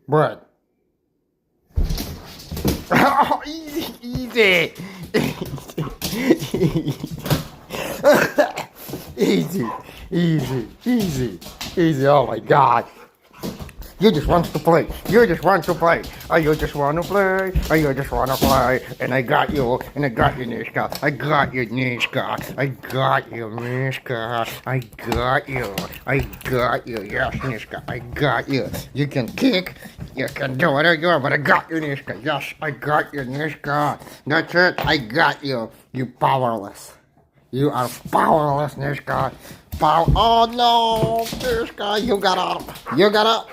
What? Oh, easy, easy, easy, easy, easy. Oh my God. You just want to play. You just want to play. Oh, you just want to play. Oh, you just want to play. And I got you. And I got you, Mishka. I got you, Mishka. I got you, Mishka. I got you. I got you. Yes, Mishka. I got you. You can kick. You can do whatever you want, but I got you, Mishka. Yes, I got you, Mishka. That's it. I got you. You powerless. You are powerless, Mishka. Oh no, Mishka. You got up. You got up.